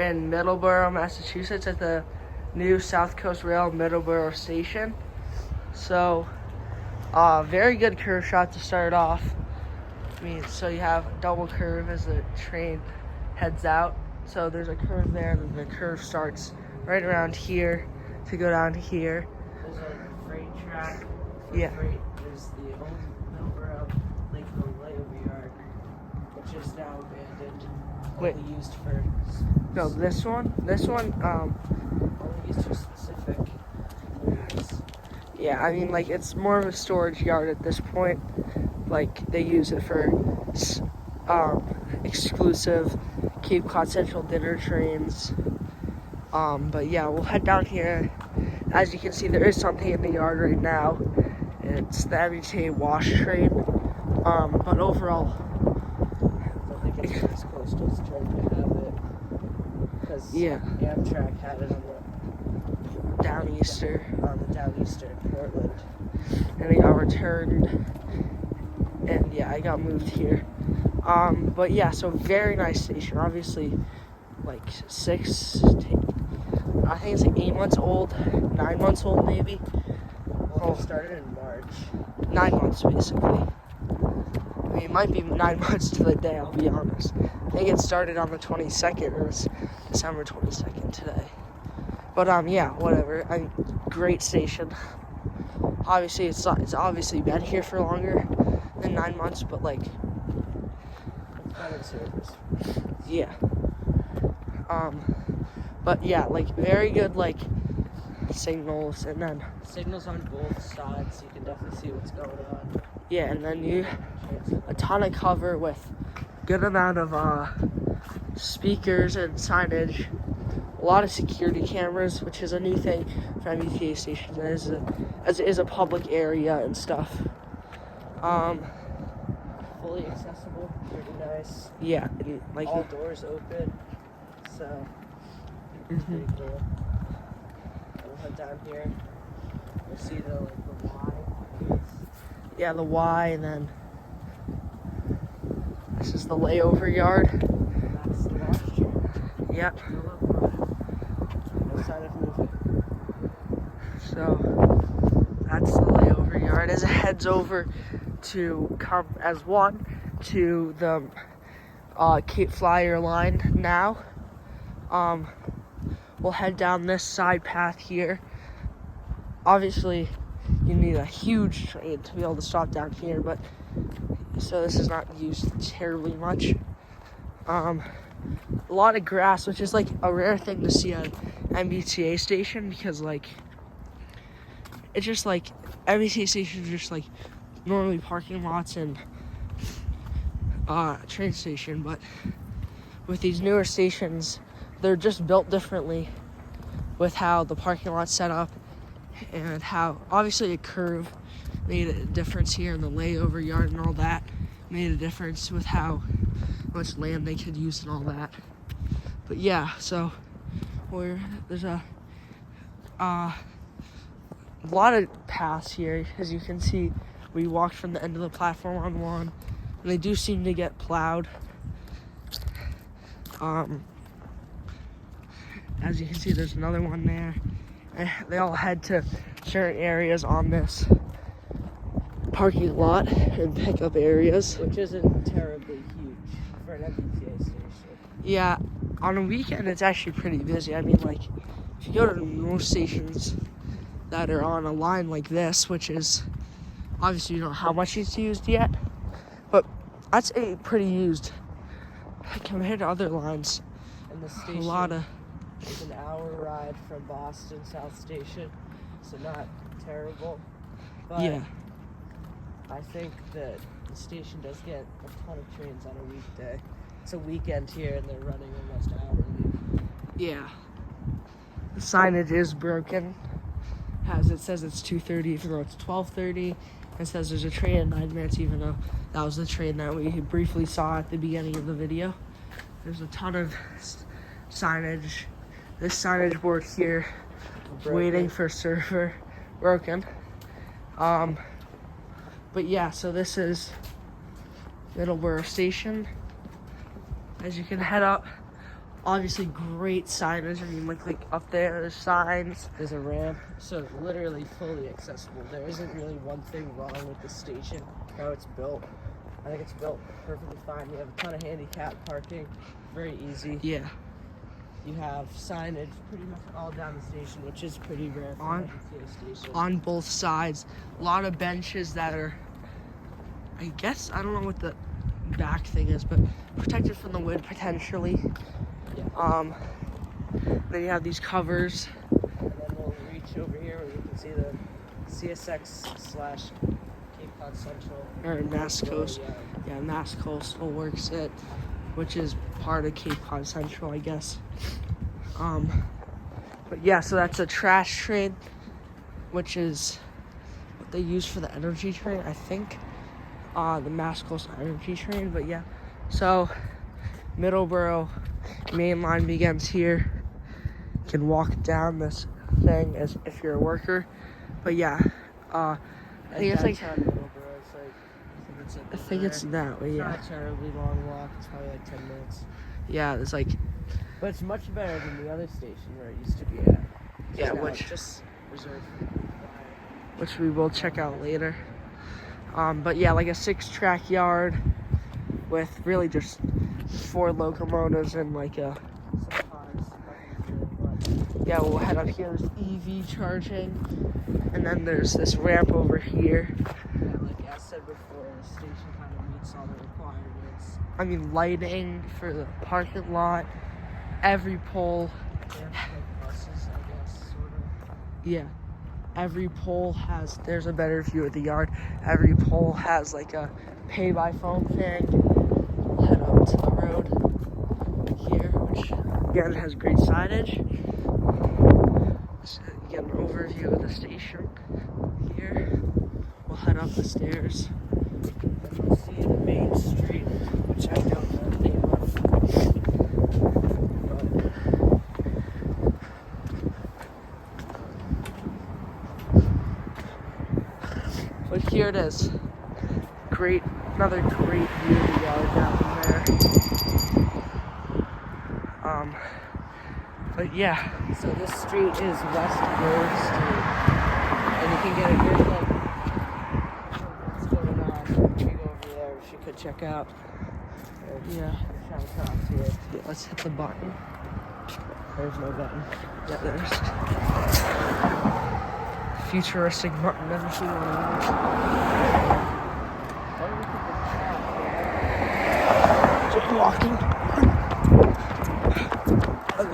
in Middleborough, Massachusetts at the new South Coast Rail Middleborough Station. So, very good curve shot to start off. So you have a double curve as the train heads out. So there's a curve there, and then the curve starts right around here to go down here. There's a freight track. Yeah. Freight. There's the old Middleborough layover yard, which is now abandoned. Wait. Only used for. No, this one. Only used for specific movies. Yeah, I mean, like, it's more of a storage yard at this point. Like, they use it for exclusive Cape Cod Central dinner trains. But yeah, we'll head down here. As you can see, there is something in the yard right now. It's the MBTA wash train. But overall, I think it's as Coastal as trying to have it. Because yeah, Amtrak had it on the Downeaster. On the Downeaster in Portland. And it got returned. And yeah, I got moved here. But yeah, so very nice station. Obviously, like I think it's like 8 months old, 9 months old maybe. Well, it started in March. 9 months basically. I mean, it might be 9 months to the day, I'll be honest. I think it started on the 22nd, or it's December 22nd today. But yeah, whatever. Great station. Obviously, it's obviously been here for longer than 9 months, but like, Better service. yeah. But yeah, like, very good, like, signals, and then Signals on both sides, so you can definitely see what's going on. yeah, and then a ton of cover with good amount of speakers and signage, a lot of security cameras, which is a new thing for MBTA stations, as it is a public area and stuff. Fully accessible, pretty nice. Yeah, and, like, all doors open, so it's pretty cool. We'll head down here. We'll see the Y. yeah, the Y, and then this is the layover yard. That's the wash chair. Yep. No sign of movement. So that's the layover yard as it heads over to come as one to the Cape Flyer line now. We'll head down this side path here. Obviously, you need a huge train to be able to stop down here, but so this is not used terribly much. A lot of grass, which is like a rare thing to see at MBTA station, because like it's just like MBTA stations are just like normally parking lots and train station, but with these newer stations, they're just built differently with how the parking lot's set up, and how obviously a curve made a difference here, in the layover yard and all that made a difference with how much land they could use and all that. But yeah, so there's a lot of paths here. As you can see, we walked from the end of the platform on one, and they do seem to get plowed. As you can see, there's another one there. And they all head to certain areas on this parking lot and pickup areas. Which isn't terribly huge for an MBTA station. Yeah, on a weekend it's actually pretty busy. I mean, like, if you go to most stations that are on a line like this, which is obviously you don't know how much it's used yet, but that's a pretty used compared to other lines. And the station is an hour ride from Boston South Station, so not terrible. But yeah, I think that the station does get a ton of trains on a weekday. It's a weekend here, and they're running almost hourly. yeah. The signage is broken. It says it's 2:30, even though it's 12:30. It says there's a train in 9 minutes, even though that was the train that we briefly saw at the beginning of the video. There's a ton of signage. This signage board here, waiting for server, broken. But yeah, so this is Middleborough Station. As you can head up obviously great signage. I mean, like up there's signs. There's a ramp, so it's literally fully accessible. There isn't really one thing wrong with the station, how it's built. I think it's built perfectly fine. You have a ton of handicap parking, very easy. Yeah. You have signage pretty much all down the station, which is pretty rare for a station. On both sides. A lot of benches that are, I guess, I don't know what the back thing is, but protected from the wind potentially. Yeah. Then you have these covers. And then we'll reach over here where you can see the CSX / Cape Cod Central. Or Mass Coast. Yeah, Mass Coastal works it, which is part of Cape Cod Central, I guess. But yeah, so that's a trash train, which is what they use for the energy train, I think. The Mass Coastal energy train, but yeah. So, Middleborough main line begins here. You can walk down this thing as if you're a worker. But yeah, I think it's like, I think it's that way, yeah. It's not a terribly long walk. It's probably like 10 minutes. Yeah, it's like, But it's much better than the other station where it used to be at. yeah, Now which it's just reserved for fire. we will check out later. But yeah, like a 6-track yard with really just 4 locomotives and like a, yeah, we'll head up here. There's EV charging, and then there's this ramp over here. Yeah, like I said before, the station kind of meets all the requirements. I mean, lighting for the parking lot, every pole. Yeah, like buses, I guess, sort of. Yeah, every pole has, there's a better view of the yard. Every pole has like a pay-by-phone thing. We'll head up to the road here, which again has great signage. So you get an overview of the station here. We'll head up the stairs. And you'll see the main street, which I don't know the name of. But here it is. Great, another great view of the yard down there. But yeah. So this street is West Grove Street, and you can get a good look at what's going on. If you go over there, which you could check out. Yeah. Shine across here. Yeah, let's hit the button. There's no button. Yeah, there's futuristic button. Never seen one of those. Just walking.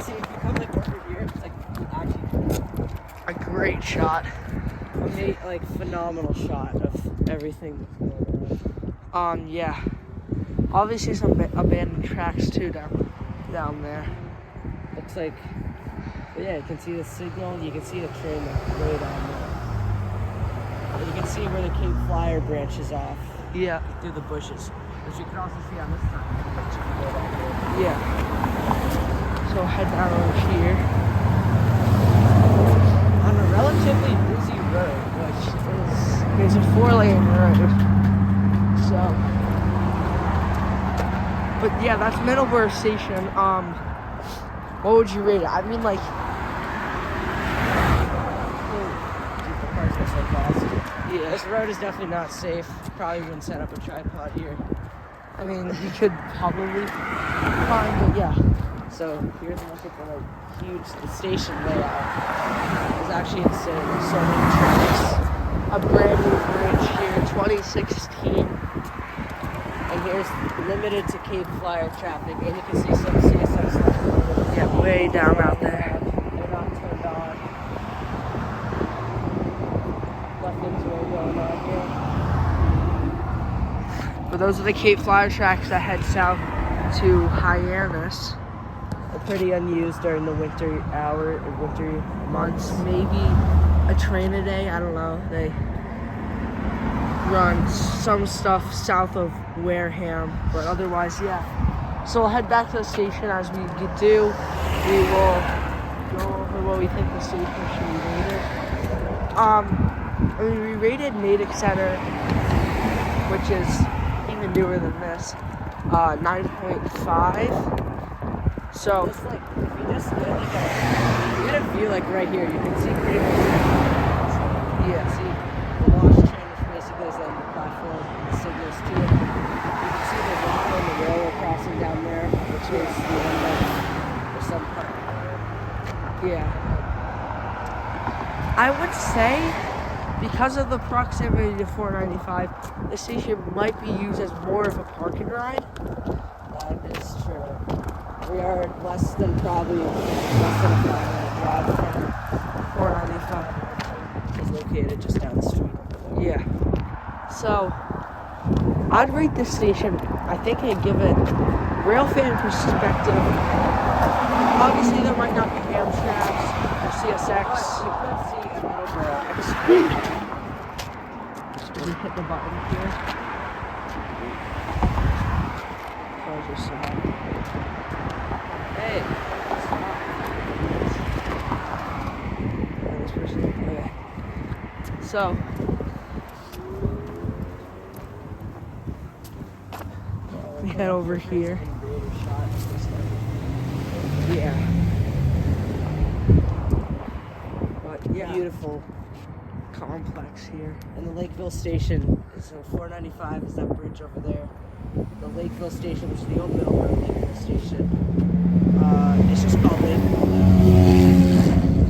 See, if you come like over here, it's like actually A great shot. like phenomenal shot of everything that's going on. Yeah. Obviously some abandoned tracks too down there. Looks like, but yeah, you can see the signal. You can see the train way down there. And you can see where the Cape Flyer branches off Yeah. through the bushes, which you can also see on this side. Yeah. So head down over here. On a relatively busy road, which is It's a 4-lane road. So, but yeah, that's Middleborough Station. What would you rate it? I mean, like, the cars are so fast. yeah. This road is definitely not safe. Probably wouldn't set up a tripod here. I mean, you could probably find it, yeah. So here's a look at the station layout. It's actually insane. There's so many tracks. A brand new bridge here, 2016. And here's limited to Cape Flyer traffic. And you can see some CSX lines. Yeah, way down out there. They're not turned on. Nothing's really going on here. But those are the Cape Flyer tracks that head south to Hyannis. They're pretty unused during the winter months. Maybe a train a day, I don't know. They run some stuff south of Wareham, but otherwise, yeah. So we'll head back to the station. As we do, we will go over what we think the station should be rated. I mean, we rated Natick Center, which is even newer than this, 9.5. So Just like, if you just get like you get a view like right here, you can see pretty much yeah, see the wash train, which basically is then the platform and the signals to it. You can see the rock on the railroad crossing down there, which is the end of some part. yeah. I would say because of the proximity to 495, the station might be used as more of a park and ride. That is true. We are less than a 5-minute drive from 495. is located just down the street. Yeah. So I'd rate this station. I think I'd give it rail fan perspective. Obviously, there might not be Amtrak's or CSX. You could see a Middleborough Extra. Did we hit the button here? Cars are so Hey, this person. Okay. So we head over here. Yeah. But yeah, beautiful. complex here. And the Lakeville Station is 495 is that bridge over there. The Lakeville Station, which is the old Middleborough Lakeville Station. It's just called Lakeville now.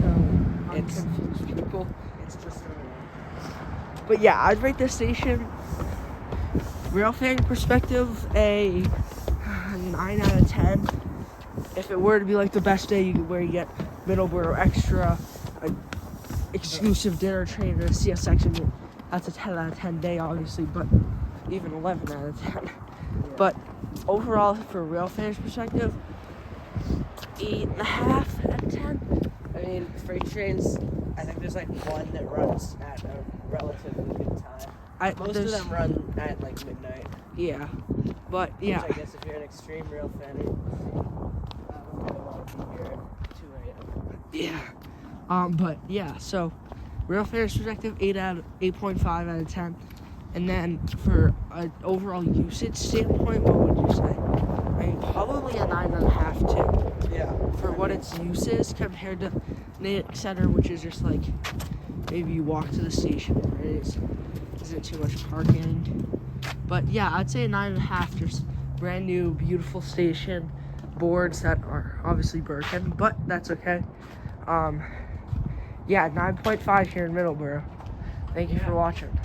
So It's- unconfused people. It's just But yeah, I'd rate this station, rail fan perspective, a 9 out of 10. If it were to be like the best day where you get Middleborough Extra, a exclusive dinner train, and a CSX, and that's a 10 out of 10 day, obviously, but even 11 out of 10. But overall, for rail fans perspective, 8.5 out of 10. I mean, freight trains, I think there's like one that runs at a relatively good time. Most of them run at like midnight. Yeah, but yeah. Which I guess if you're an extreme rail fan, you really want to be here at 2 a.m. Yeah. But yeah, so rail fans perspective, 8.5 out of 10. And then for an overall usage standpoint, what would you say? I mean, probably a 9.5 too. Yeah. For what its use is compared to Natick Center, which is just like maybe you walk to the station, right? Isn't too much parking. But yeah, I'd say a 9.5. Just brand new, beautiful station. Boards that are obviously broken, but that's okay. Yeah, 9.5 here in Middleborough. Thank you for watching.